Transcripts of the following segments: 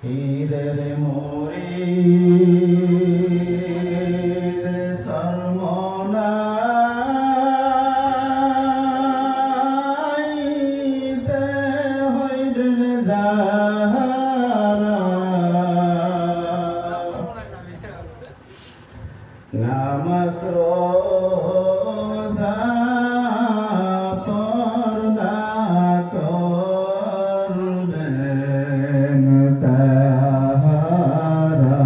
পীরের মুরিদ সরমনাইতে হইবেন যাহারা নামাজ রোজা পর্দা করবেন তাহারা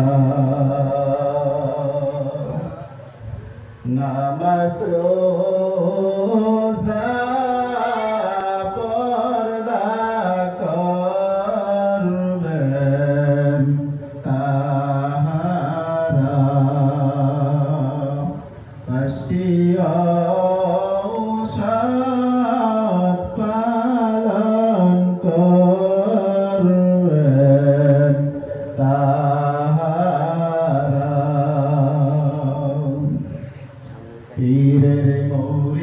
নামাজ রোজা পর্দা করবেন তাহারা পাঁচটি ঔষধ পালন করবেন তাহারা পীরের মুরিদ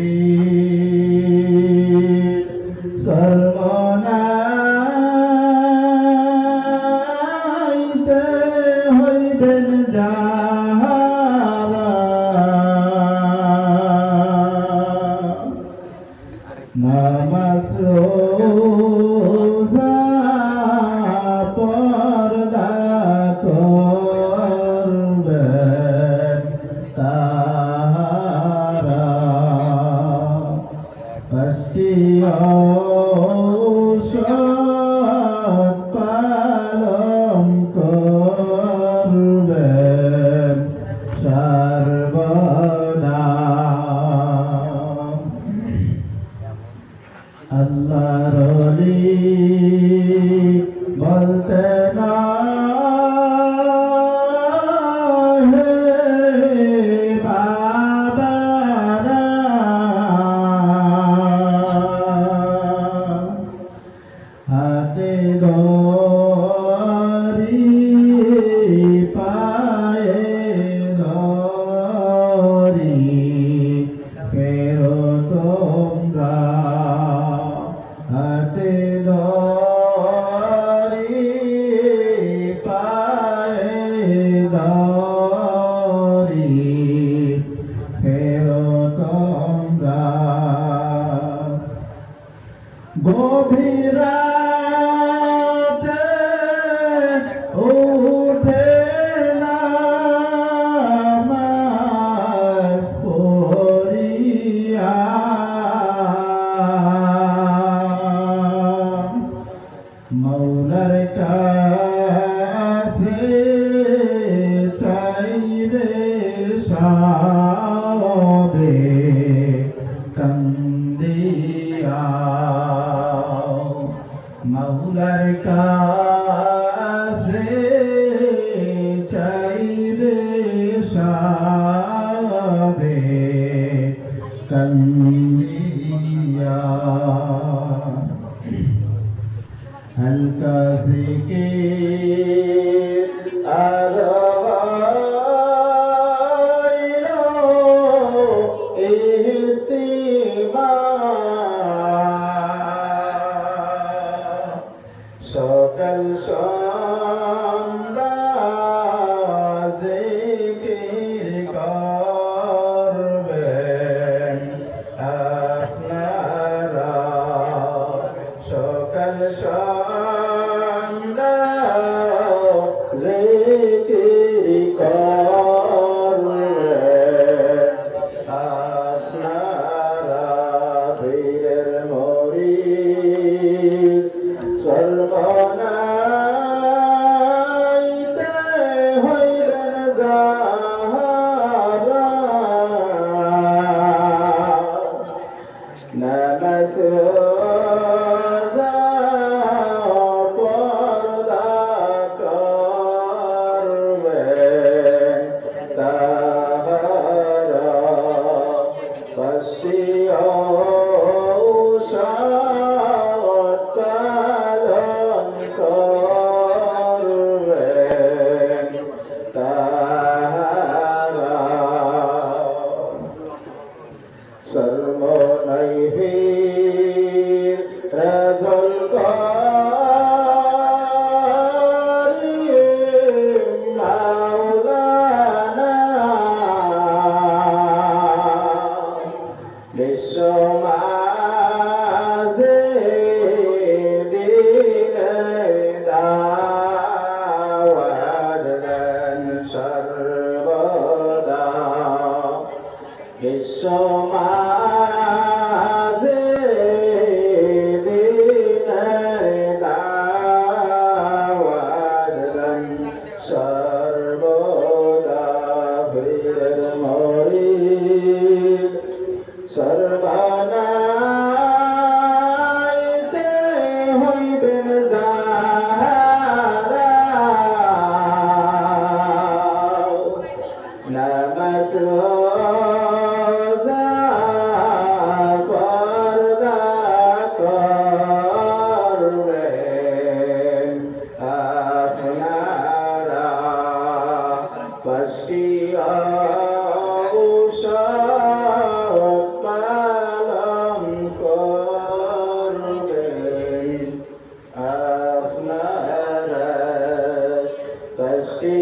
সর্বনাইতে হইবেন যাহারা নামাজ রোজা পর্দা করবেন তাহারা পাঁচটি ঔষধ পালন করবেন সর্বদা আল্লাহর ওলি বলতে না হে বাবারা হাতে ধরি পায়ে ধরি ফেরো তোমরা হাতে ধরি পায়ে ধরি ফেরো তোমরা গভীর রাতে উঠে নামাজ পড়িয়া মৌলার কাছে চাইবে সবে কান্দিয়া মৌলার কাছে চাইবে সবে কান্দিয়া হালকা জিকির আরবাইলো ইস্তিমা সকাল সন্ধ্যা জিকির করবেন আপনারা সকাল সন্ধ্যা জিকির করবেন আপনারা পীরের মুরিদ সর্বনাইতে হইবেন যাহারা নামাজ রোজা পর্দা করবেন তাহারা পাঁচটি ঔষধ পালন সমাজে দিনের দাওয়াত দেন সর্বদা পীরের মুরিদ সর্বদাইতে হইবেন যাহারা নামাজ রোজা পর্দা করবেন আপনারা পাঁচটি ঔষধ পালন করবেন আপনারা পাঁচটি